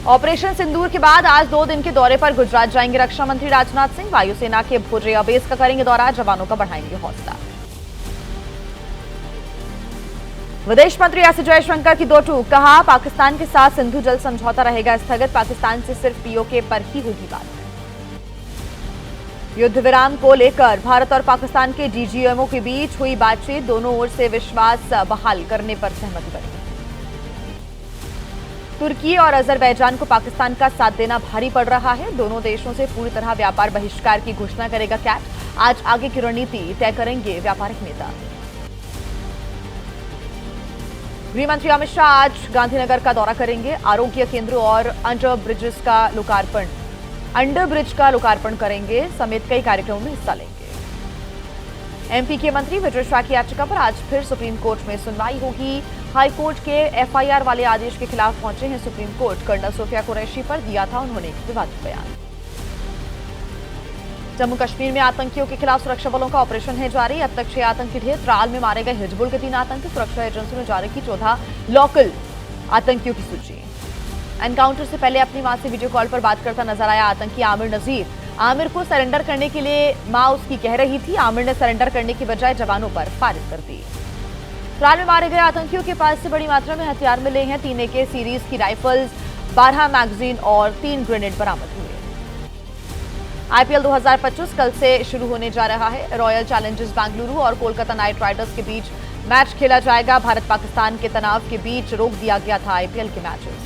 Operation सिंदूर के बाद आज 2 दिन के दौरे पर गुजरात जाएंगे रक्षा मंत्री राजनाथ सिंह। वायुसेना के भुज बेस का करेंगे दौरा, जवानों का बढ़ाएंगे हौसला। विदेश मंत्री एस जयशंकर की दो टूक, कहा पाकिस्तान के साथ सिंधु जल समझौता रहेगा स्थगित, पाकिस्तान से सिर्फ पीओके पर ही होगी बात। युद्ध विराम को लेकर भारत और पाकिस्तान के डीजीएमओ के बीच हुई बातचीत, दोनों ओर से विश्वास बहाल करने पर सहमति बनी। तुर्की और अजरबैजान को पाकिस्तान का साथ देना भारी पड़ रहा है, दोनों देशों से पूरी तरह व्यापार बहिष्कार की घोषणा करेगा कैट, आज आगे की रणनीति तय करेंगे व्यापारिक नेता। गृह मंत्री अमित शाह आज गांधीनगर का दौरा करेंगे, आरोग्य केंद्र और अंडर ब्रिज का लोकार्पण करेंगे समेत कई कार्यक्रमों में हिस्सा लेंगे। एमपी के मंत्री विजय शाह की याचिका पर आज फिर सुप्रीम कोर्ट में सुनवाई होगी। हाईकोर्ट के एफआईआर वाले आदेश के खिलाफ पहुंचे हैं supreme court, colonel Sofiya Qureshi पर दिया था उन्होंने विवादित बयान। जम्मू कश्मीर में आतंकियों के खिलाफ सुरक्षा बलों का ऑपरेशन है जारी, अब तक 6 आतंकी ढेर, त्राल में मारे गए हिजबुल के 3 आतंकी, सुरक्षा एजेंसियों ने जारी की 14 लोकल आतंकियों की सूची। एनकाउंटर से पहले अपनी मां से वीडियो कॉल पर बात करता नजर आया आतंकी आमिर नजीर, आमिर को सरेंडर करने के लिए मां उसकी कह रही थी, आमिर ने सरेंडर करने की बजाय जवानों पर फायरिंग कर दी। त्राल में मारे गए आतंकियों के पास से बड़ी मात्रा में हथियार मिले हैं, 3 AK सीरीज की राइफल्स, 12 मैगजीन और 3 ग्रेनेड बरामद हुए। आईपीएल 2025 कल से शुरू होने जा रहा है, रॉयल चैलेंजर्स बेंगलुरु और कोलकाता नाइट राइडर्स के बीच मैच खेला जाएगा। भारत पाकिस्तान के तनाव के बीच रोक दिया गया था आईपीएल के मैचेस।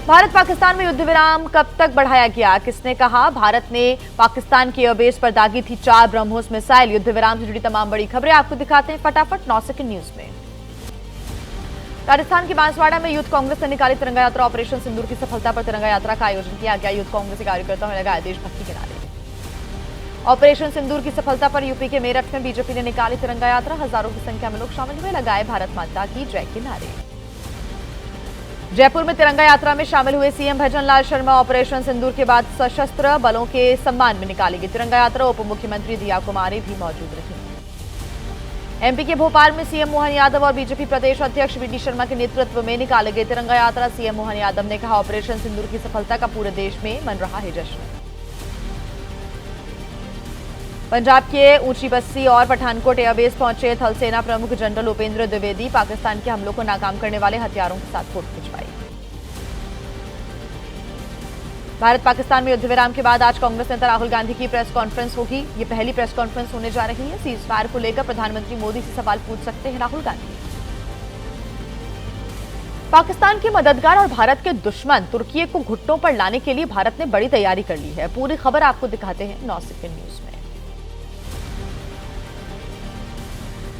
भारत पाकिस्तान में युद्ध विराम कब तक बढ़ाया गया, किसने कहा? भारत ने पाकिस्तान के एयरबेस पर दागी थी 4 ब्रह्मोस मिसाइल। युद्ध विराम से जुड़ी तमाम बड़ी खबरें आपको दिखाते हैं फटाफट 9 सेकंड न्यूज में। राजस्थान के बांसवाड़ा में यूथ कांग्रेस ने निकाली तिरंगा यात्रा, ऑपरेशन सिंदूर की सफलता पर तिरंगा यात्रा का आयोजन किया गया। यूथ कांग्रेस के कार्यकर्ताओं ने लगाए देशभक्ति के नारे। ऑपरेशन सिंदूर की सफलता पर यूपी के मेरठ में बीजेपी ने निकाली तिरंगा यात्रा, हजारों की संख्या में लोग शामिल हुए, लगाए भारत माता की जय के नारे। जयपुर में तिरंगा यात्रा में शामिल हुए सीएम भजनलाल शर्मा, ऑपरेशन सिंदूर के बाद सशस्त्र बलों के सम्मान में निकाली गई तिरंगा यात्रा, उप मुख्यमंत्री दिया कुमारी भी मौजूद रही। एमपी के भोपाल में सीएम मोहन यादव और बीजेपी प्रदेश अध्यक्ष वीडी शर्मा के नेतृत्व में निकाली गई तिरंगा यात्रा, सीएम मोहन यादव ने कहा ऑपरेशन सिंदूर की सफलता का पूरे देश में मन रहा है जश्न। पंजाब के ऊंची बस्ती और पठानकोट एयरबेस पहुंचे थल सेना प्रमुख जनरल उपेंद्र द्विवेदी, पाकिस्तान के हमलों को नाकाम करने वाले हथियारों के साथ फोटो खिंचवाई। भारत पाकिस्तान में युद्ध विराम के बाद आज कांग्रेस नेता राहुल गांधी की प्रेस कॉन्फ्रेंस होगी, ये पहली प्रेस कॉन्फ्रेंस होने जा रही है। सीज फायर को लेकर प्रधानमंत्री मोदी से सवाल पूछ सकते हैं राहुल गांधी। पाकिस्तान के मददगार और भारत के दुश्मन तुर्की को घुटनों पर लाने के लिए भारत ने बड़ी तैयारी कर ली है, पूरी खबर आपको दिखाते हैं 9 सेकंड न्यूज में।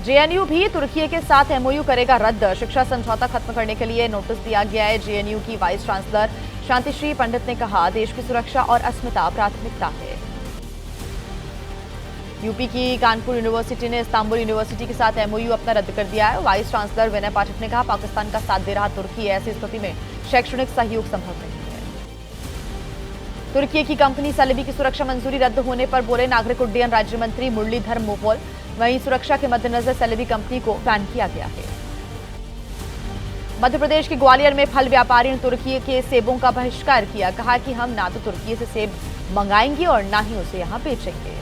जेएनयू भी तुर्की के साथ एमओयू करेगा रद्द, शिक्षा समझौता खत्म करने के लिए नोटिस दिया गया है। जेएनयू की वाइस चांसलर शांतिश्री पंडित ने कहा देश की सुरक्षा और अस्मिता प्राथमिकता है। यूपी की कानपुर यूनिवर्सिटी ने इस्तांबुल यूनिवर्सिटी के साथ एमओयू अपना रद्द कर दिया है। वाइस चांसलर विनय पाठक ने कहा पाकिस्तान का साथ दे रहा तुर्की, ऐसी स्थिति में शैक्षणिक सहयोग संभव नहीं है। तुर्की की कंपनी सेलेबी की सुरक्षा मंजूरी रद्द होने पर बोले नागरिक उड्डयन राज्य मंत्री मुरलीधर मोहोल, वहीं सुरक्षा के मद्देनजर सेलेबी कंपनी को बैन किया गया है। मध्य प्रदेश के ग्वालियर में फल व्यापारी ने तुर्की के सेबों का बहिष्कार किया, कहा कि हम ना तो तुर्की से सेब मंगाएंगे और ना ही उसे यहां बेचेंगे।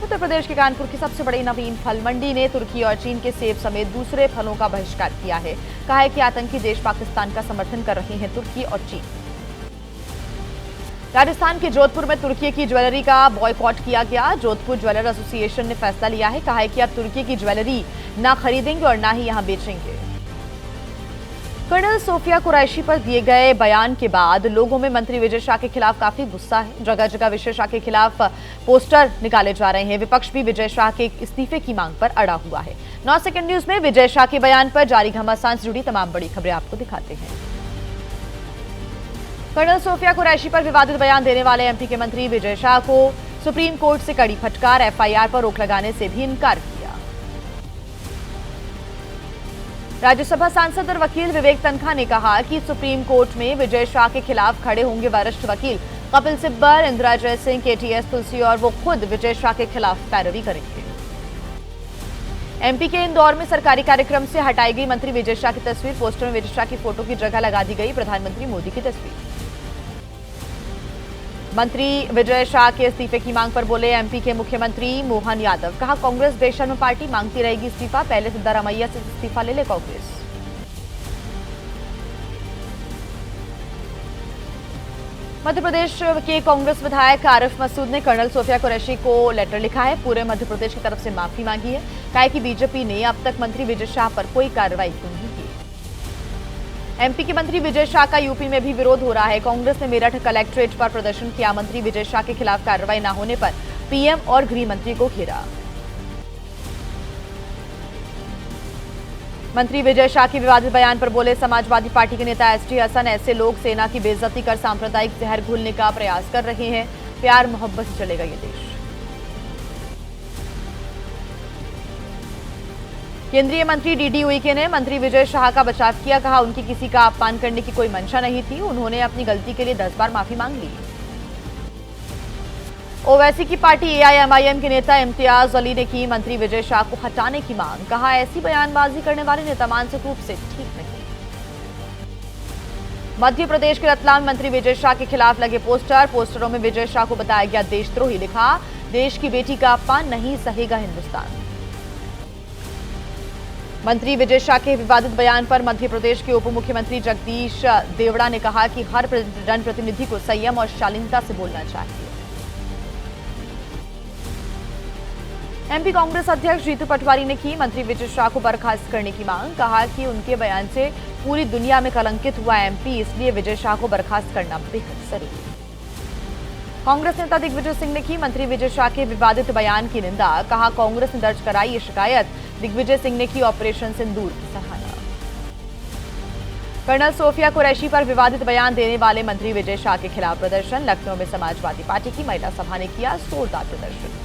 उत्तर प्रदेश के कानपुर की सबसे बड़ी नवीन फल मंडी ने तुर्की और चीन के सेब समेत दूसरे फलों का बहिष्कार किया है, कहा है कि आतंकी देश पाकिस्तान का समर्थन कर रहे हैं तुर्की और चीन। राजस्थान के जोधपुर में तुर्की की ज्वेलरी का बॉयकॉट किया गया, जोधपुर ज्वेलर एसोसिएशन ने फैसला लिया है, कहा है कि अब तुर्की की ज्वेलरी ना खरीदेंगे और ना ही यहां बेचेंगे। कर्नल सोफिया कुरैशी पर दिए गए बयान के बाद लोगों में मंत्री विजय शाह के खिलाफ काफी गुस्सा है, जगह जगह विजय शाह के खिलाफ पोस्टर निकाले जा रहे हैं। विपक्ष भी विजय शाह के इस्तीफे की मांग पर अड़ा हुआ है। 9 सेकंड न्यूज में विजय शाह के बयान पर जारी घमासान से जुड़ी तमाम बड़ी खबरें आपको दिखाते हैं। कर्नल सोफिया कुरैशी पर विवादित बयान देने वाले एमपी के मंत्री विजय शाह को सुप्रीम कोर्ट से कड़ी फटकार, एफआईआर पर रोक लगाने से भी इनकार किया। राज्यसभा सांसद और वकील विवेक तनखा ने कहा कि सुप्रीम कोर्ट में विजय शाह के खिलाफ खड़े होंगे वरिष्ठ वकील कपिल सिब्बल, इंदिरा जयसिंह, केटीएस तुलसी और वो खुद विजय शाह के खिलाफ पैरवी करेंगे। एमपी के इंदौर में सरकारी कार्यक्रम से हटाई गई मंत्री विजय शाह की तस्वीर। पोस्टर में विजय शाह की फोटो की जगह लगा दी गई प्रधानमंत्री मोदी की तस्वीर। मंत्री विजय शाह के इस्तीफे की मांग पर बोले एमपी के मुख्यमंत्री मोहन यादव। कहा कांग्रेस बेशर्म पार्टी, मांगती रहेगी इस्तीफा। पहले सिद्धारमैया से इस्तीफा ले ले कांग्रेस। मध्य प्रदेश के कांग्रेस विधायक आरिफ मसूद ने कर्नल सोफिया कुरैशी को लेटर लिखा है। पूरे मध्य प्रदेश की तरफ से माफी मांगी है। कहा कि बीजेपी ने अब तक मंत्री विजय शाह पर कोई कार्रवाई क्यों नहीं की। एमपी के मंत्री विजय शाह का यूपी में भी विरोध हो रहा है। कांग्रेस ने मेरठ कलेक्ट्रेट पर प्रदर्शन किया। मंत्री विजय शाह के खिलाफ कार्रवाई न होने पर पीएम और गृह मंत्री को घेरा। मंत्री विजय शाह के विवादित बयान पर बोले समाजवादी पार्टी के नेता एसटी हसन। ऐसे लोग सेना की बेइज्जती कर सांप्रदायिक जहर घोलने का प्रयास कर रहे हैं। प्यार मोहब्बत से चलेगा ये देश। केंद्रीय मंत्री डीडी उइके ने मंत्री विजय शाह का बचाव किया। कहा उनकी किसी का अपमान करने की कोई मंशा नहीं थी। उन्होंने अपनी गलती के लिए 10 बार माफी मांग ली। ओवैसी की पार्टी एआईएमआईएम के नेता इम्तियाज अली ने की मंत्री विजय शाह को हटाने की मांग। कहा ऐसी बयानबाजी करने वाले नेता मानसिक रूप से ठीक नहीं। मध्य प्रदेश के रतलाम मंत्री विजय शाह के खिलाफ लगे पोस्टरों में विजय शाह को बताया गया देशद्रोही। लिखा देश की बेटी का अपमान नहीं सहेगा हिंदुस्तान। मंत्री विजय शाह के विवादित बयान पर मध्य प्रदेश के उप मुख्यमंत्री जगदीश देवड़ा ने कहा कि हर जनप्रतिनिधि को संयम और शालीनता से बोलना चाहिए। एमपी कांग्रेस अध्यक्ष जीतू पटवारी ने की मंत्री विजय शाह को बर्खास्त करने की मांग। कहा कि उनके बयान से पूरी दुनिया में कलंकित हुआ एमपी, इसलिए विजय शाह को बर्खास्त करना बेहद जरूरी। कांग्रेस नेता दिग्विजय सिंह ने की मंत्री विजय शाह के विवादित बयान की निंदा। कहा कांग्रेस ने दर्ज कराई ये शिकायत। दिग्विजय सिंह ने की ऑपरेशन सिंदूर की सराहना। कर्नल सोफिया कुरैशी पर विवादित बयान देने वाले मंत्री विजय शाह के खिलाफ प्रदर्शन। लखनऊ में समाजवादी पार्टी की महिला सभा ने किया जोरदार प्रदर्शन।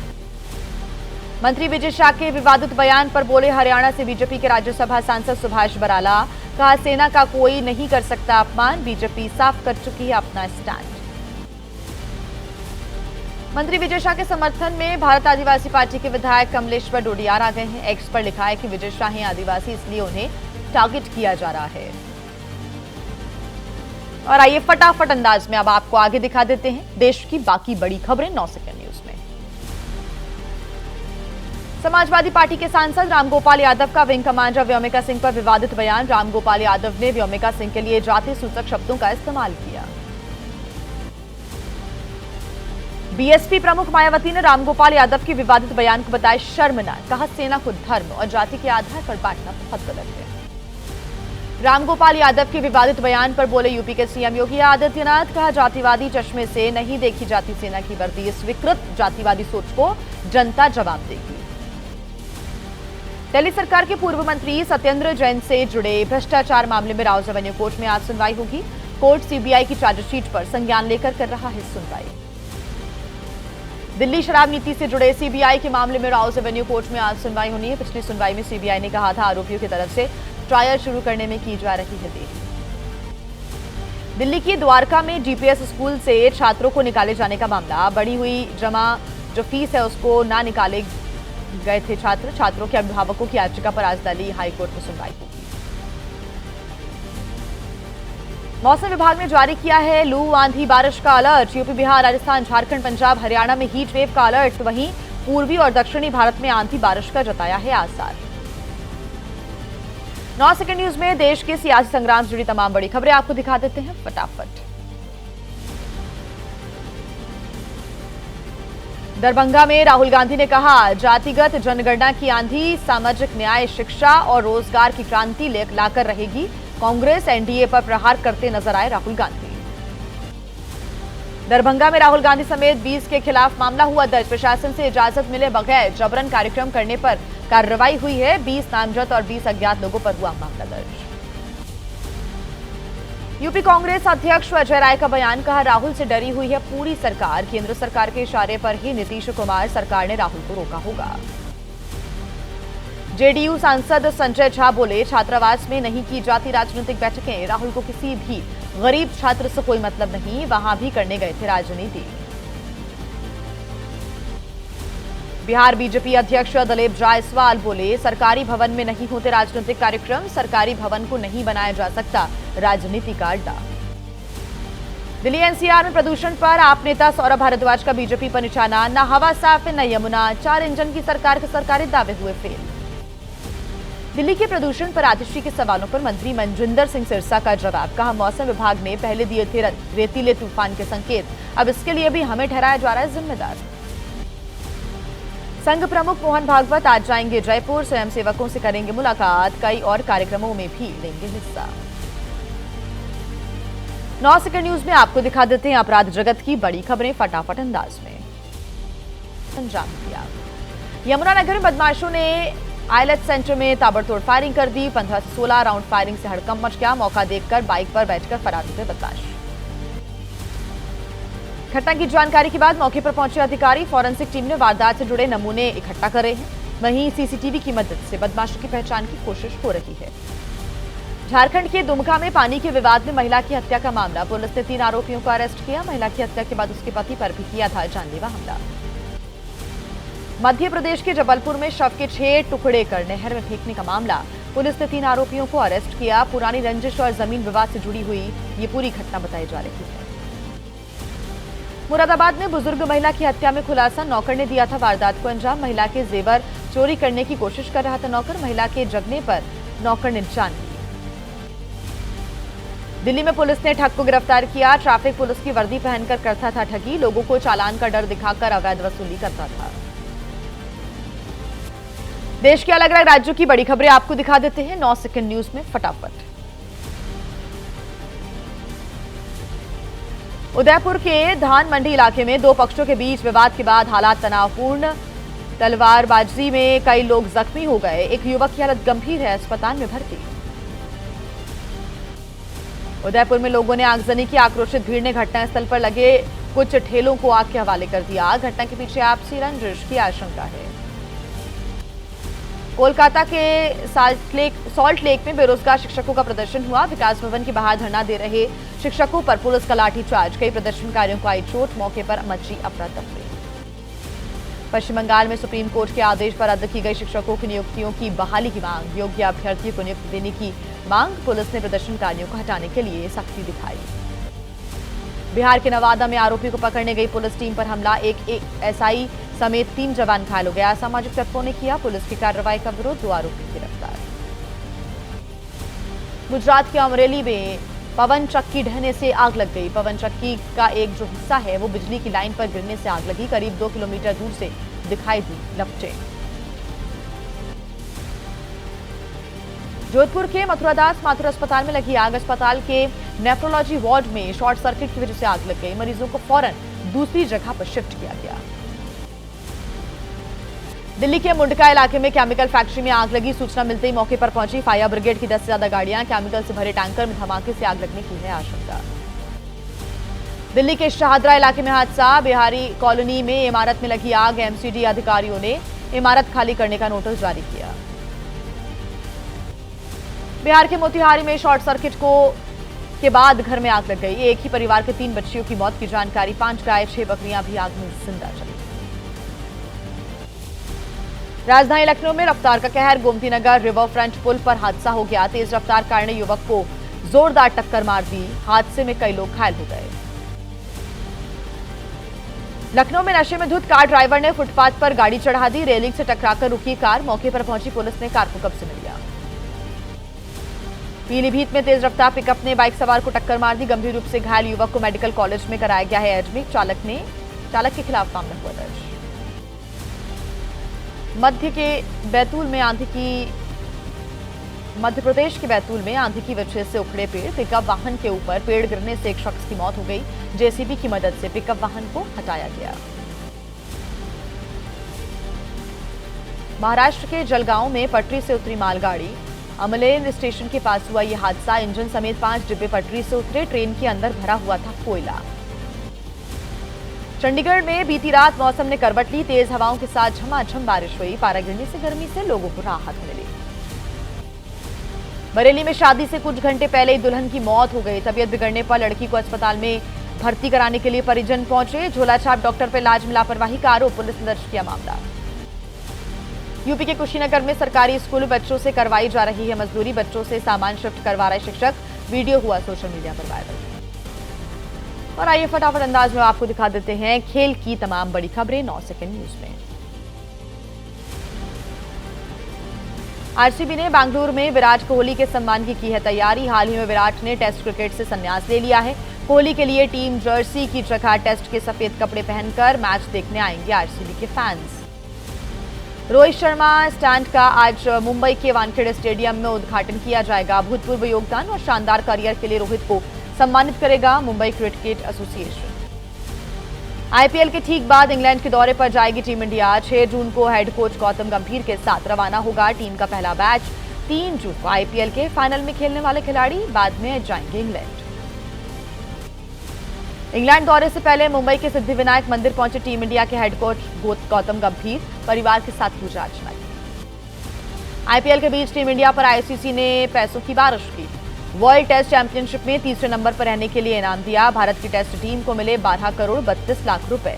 मंत्री विजय शाह के विवादित बयान पर बोले हरियाणा से बीजेपी के राज्यसभा सांसद सुभाष बराला। कहा सेना का कोई नहीं कर सकता अपमान। बीजेपी साफ कर चुकी है अपना स्टैंड। मंत्री विजय शाह के समर्थन में भारत आदिवासी पार्टी के विधायक कमलेश्वर डोडियार आ गए हैं। एक्स पर लिखा है कि विजय शाह हैं आदिवासी, इसलिए उन्हें टारगेट किया जा रहा है। और आइए फटाफट अंदाज में अब आपको आगे दिखा देते हैं देश की बाकी बड़ी खबरें 9 सेकंड न्यूज में। समाजवादी पार्टी के सांसद रामगोपाल यादव का विंग कमांडर व्योमिका सिंह पर विवादित बयान। रामगोपाल यादव ने व्योमिका सिंह के लिए जाति सूचक शब्दों का इस्तेमाल किया। बीएसपी प्रमुख मायावती ने रामगोपाल यादव के विवादित बयान को बताया शर्मनाक। कहा सेना को धर्म और जाति के आधार पर बांटना बहुत गलत है। रामगोपाल यादव के विवादित बयान पर बोले यूपी के सीएम योगी आदित्यनाथ। कहा जातिवादी चश्मे से नहीं देखी जाती सेना की वर्दी। इस विकृत जातिवादी सोच को जनता जवाब देगी। दिल्ली सरकार के पूर्व मंत्री सत्येंद्र जैन से जुड़े भ्रष्टाचार मामले में राउज एवेन्यू कोर्ट में आज सुनवाई होगी। कोर्ट सीबीआई की चार्जशीट पर संज्ञान लेकर कर रहा है सुनवाई। दिल्ली शराब नीति से जुड़े सीबीआई के मामले में राउज एवेन्यू कोर्ट में आज सुनवाई होनी है। पिछली सुनवाई में सीबीआई ने कहा था आरोपियों की तरफ से ट्रायल शुरू करने में की जा रही है देरी। दिल्ली की द्वारका में डीपीएस स्कूल से छात्रों को निकाले जाने का मामला। बढ़ी हुई जमा जो फीस है उसको ना निकाले गए थे छात्रों के अभिभावकों की याचिका पर आज दिल्ली हाईकोर्ट में सुनवाई होगी। मौसम विभाग ने जारी किया है लू आंधी बारिश का अलर्ट। यूपी बिहार राजस्थान झारखंड पंजाब हरियाणा में हीट वेव का अलर्ट। वहीं पूर्वी और दक्षिणी भारत में आंधी बारिश का जताया है आसार। 9 सेकंड न्यूज में देश के सियासी संग्राम से जुड़ी तमाम बड़ी खबरें आपको दिखा देते हैं फटाफट। दरभंगा में राहुल गांधी ने कहा जातिगत जनगणना की आंधी सामाजिक न्याय शिक्षा और रोजगार की क्रांति लाकर रहेगी। कांग्रेस एनडीए पर प्रहार करते नजर आए राहुल गांधी। दरभंगा में राहुल गांधी समेत 20 के खिलाफ मामला हुआ दर्ज। प्रशासन से इजाजत मिले बगैर जबरन कार्यक्रम करने पर कार्रवाई हुई है। 20 नामजद और 20 अज्ञात लोगों पर हुआ मामला दर्ज। यूपी कांग्रेस अध्यक्ष अजय राय का बयान। कहा राहुल से डरी हुई है पूरी सरकार। केंद्र सरकार के इशारे पर ही नीतीश कुमार सरकार ने राहुल को रोका होगा। जेडीयू सांसद संजय झा बोले छात्रावास में नहीं की जाती राजनीतिक बैठकें। राहुल को किसी भी गरीब छात्र से कोई मतलब नहीं, वहां भी करने गए थे राजनीति। बिहार बीजेपी अध्यक्ष दिलीप जायसवाल बोले, सरकारी भवन में नहीं होते राजनीतिक कार्यक्रम, सरकारी भवन को नहीं बनाया जा सकता राजनीति का अड्डा। दिल्ली एनसीआर में प्रदूषण पर आप नेता सौरभ भारद्वाज का बीजेपी पर निशाना, न हवा साफ न यमुना, 4 इंजन की सरकार के सरकारी दावे हुए फेल। दिल्ली के प्रदूषण पर आतिशी के सवालों पर मंत्री मनजिंदर सिंह सिरसा का जवाब, कहा मौसम विभाग ने पहले दिए थे रेतीले तूफान के संकेत, अब इसके लिए भी हमें ठहराया जा रहा है जिम्मेदार। संघ प्रमुख मोहन भागवत आज जाएंगे जयपुर, स्वयंसेवकों से करेंगे मुलाकात, कई और कार्यक्रमों में भी लेंगे हिस्सा। 9 सेकंड न्यूज में आपको दिखा देते हैं अपराध जगत की बड़ी खबरें फटाफट अंदाज में। अंजाम दिया, यमुनानगर में बदमाशों ने आईएलएच सेंटर में ताबड़तोड़ फायरिंग कर दी, 15 से 16 राउंड फायरिंग से हड़कंप मच गया, मौका देखकर बाइक पर बैठकर फरार हुए बदमाश। घटना की जानकारी के बाद मौके पर पहुंचे अधिकारी, फॉरेंसिक टीम ने वारदात से जुड़े नमूने इकट्ठा करे हैं, वहीं सीसीटीवी की मदद से बदमाशों की पहचान की कोशिश हो रही है। झारखंड के दुमका में पानी के विवाद में महिला की हत्या का मामला, पुलिस ने 3 आरोपियों को अरेस्ट किया, महिला की हत्या के बाद उसके पति पर भी किया था जानलेवा हमला। मध्य प्रदेश के जबलपुर में शव के 6 टुकड़े कर नहर में फेंकने का मामला, पुलिस ने 3 आरोपियों को अरेस्ट किया, पुरानी रंजिश और जमीन विवाद से जुड़ी हुई ये पूरी घटना बताई जा रही है। मुरादाबाद में बुजुर्ग महिला की हत्या में खुलासा, नौकर ने दिया था वारदात को अंजाम, महिला के जेवर चोरी करने की कोशिश कर रहा था नौकर, महिला के जगने पर नौकर ने जान ली। दिल्ली में पुलिस ने ठग को गिरफ्तार किया, ट्रैफिक पुलिस की वर्दी पहनकर करता था ठगी, लोगों को चालान का डर दिखाकर अवैध वसूली करता था। देश के अलग अलग राज्यों की बड़ी खबरें आपको दिखा देते हैं 9 सेकंड न्यूज में फटाफट। उदयपुर के धान मंडी इलाके में 2 पक्षों के बीच विवाद के बाद हालात तनावपूर्ण, तलवारबाजी में कई लोग जख्मी हो गए, एक युवक की हालत गंभीर है, अस्पताल में भर्ती। उदयपुर में लोगों ने आगजनी की, आक्रोशित भीड़ ने घटनास्थल पर लगे कुछ ठेलों को आग के हवाले कर दिया, घटना के पीछे आपसी रंजिश की आशंका है। कोलकाता के सॉल्ट लेक में बेरोजगार शिक्षकों का प्रदर्शन हुआ, विकास भवन के बाहर धरना दे रहे शिक्षकों पर पुलिस का लाठीचार्ज, कई प्रदर्शनकारियों को आई चोट, मौके पर मची अफरा तफरी। पश्चिम बंगाल में सुप्रीम कोर्ट के आदेश पर रद्द की गई शिक्षकों की नियुक्तियों की बहाली की मांग, योग्य अभ्यर्थियों को नियुक्ति देने की मांग, पुलिस ने प्रदर्शनकारियों को हटाने के लिए सख्ती दिखाई। बिहार के नवादा में आरोपी को पकड़ने गई पुलिस टीम पर हमला, एक एसआई समेत 3 जवान घायल हो गया, असामाजिक तत्वों ने किया पुलिस की कार्रवाई का विरोध, 2 आरोपी गिरफ्तार। गुजरात के अमरेली में पवन चक्की ढहने से आग लग गई, पवन चक्की का एक जो हिस्सा है वो बिजली की लाइन पर गिरने से आग लगी, करीब 2 किलोमीटर दूर से दिखाई दी लपटें। जोधपुर के मथुरादास माथुर अस्पताल में लगी आग, अस्पताल के नेफ्रोलॉजी वार्ड में शॉर्ट सर्किट की वजह से आग लग गई, मरीजों को फौरन दूसरी जगह पर शिफ्ट किया गया। दिल्ली के मुंडका इलाके में केमिकल फैक्ट्री में आग लगी, सूचना मिलते ही मौके पर पहुंची फायर ब्रिगेड की 10 से ज्यादा गाड़ियां, केमिकल से भरे टैंकर में धमाके से आग लगने की है आशंका। दिल्ली के शाहदरा इलाके में हादसा, बिहारी कॉलोनी में इमारत में लगी आग, एमसीडी अधिकारियों ने इमारत खाली करने का नोटिस जारी किया। बिहार के मोतिहारी में शॉर्ट सर्किट के बाद घर में आग लग गई, एक ही परिवार के 3 बच्चियों की मौत की जानकारी, 5 गाय 6 बकरियां भी आग में जिंदा चली। राजधानी लखनऊ में रफ्तार का कहर, गोमती नगर रिवर फ्रंट पुल पर हादसा हो गया, तेज रफ्तार कार ने युवक को जोरदार टक्कर मार दी, हादसे में कई लोग घायल हो गए। लखनऊ में नशे में धुत कार ड्राइवर ने फुटपाथ पर गाड़ी चढ़ा दी, रेलिंग से टकराकर रुकी कार, मौके पर पहुंची पुलिस ने कार को कब्जे में लिया। पीलीभीत में तेज रफ्तार पिकअप ने बाइक सवार को टक्कर मार दी, गंभीर रूप से घायल युवक को मेडिकल कॉलेज में कराया गया है एडमिट, चालक के खिलाफ मामला हुआ दर्ज। मध्य प्रदेश के बैतूल में आंधी की वजह से उखड़े पेड़, पिकअप वाहन के ऊपर पेड़ गिरने से एक शख्स की मौत हो गई, जेसीबी की मदद से पिकअप वाहन को हटाया गया। महाराष्ट्र के जलगांव में पटरी से उतरी मालगाड़ी, अमलेन स्टेशन के पास हुआ यह हादसा, इंजन समेत 5 डिब्बे पटरी से उतरे, ट्रेन के अंदर भरा हुआ था कोयला। चंडीगढ़ में बीती रात मौसम ने करवट ली, तेज हवाओं के साथ झमाझम बारिश हुई, पारा गिरने से गर्मी से लोगों को राहत मिली। बरेली में शादी से कुछ घंटे पहले ही दुल्हन की मौत हो गई, तबीयत बिगड़ने पर लड़की को अस्पताल में भर्ती कराने के लिए परिजन पहुंचे, झोलाछाप डॉक्टर पर इलाज में लापरवाही का आरोप, पुलिस ने दर्ज किया मामला। यूपी के कुशीनगर में सरकारी स्कूल में बच्चों से करवाई जा रही है मजदूरी। बच्चों से सामान शिफ्ट करवा रहे शिक्षक। वीडियो हुआ सोशल मीडिया पर वायरल। और आइए फटाफट अंदाज में आपको दिखा देते हैं खेल की तमाम बड़ी खबरें 9 सेकंड न्यूज में। आरसीबी ने बेंगलुरु में विराट कोहली के सम्मान की है तैयारी। हाल ही में विराट ने टेस्ट क्रिकेट से संन्यास ले लिया है। कोहली के लिए टीम जर्सी की जगह टेस्ट के सफेद कपड़े पहनकर मैच देखने आएंगे आरसीबी के फैंस। रोहित शर्मा स्टैंड का आज मुंबई के वानखेड़े स्टेडियम में उद्घाटन किया जाएगा। भूतपूर्व योगदान और शानदार करियर के लिए रोहित को सम्मानित करेगा मुंबई क्रिकेट एसोसिएशन। आईपीएल के ठीक बाद इंग्लैंड के दौरे पर जाएगी टीम इंडिया। 6 जून को हेड कोच गौतम गंभीर के साथ रवाना होगा टीम का पहला बैच। 3 जून को आईपीएल के फाइनल में खेलने वाले खिलाड़ी बाद में जाएंगे इंग्लैंड दौरे से पहले मुंबई के सिद्धिविनायक मंदिर पहुंचे टीम इंडिया के हेड कोच गौतम गंभीर। परिवार के साथ पूजा अर्चना की। आईपीएल के बीच टीम इंडिया पर आईसीसी ने पैसों की बारिश की। वर्ल्ड टेस्ट चैंपियनशिप में तीसरे नंबर पर रहने के लिए इनाम दिया। भारत की टेस्ट टीम को मिले 12 करोड़ 32 लाख रुपए।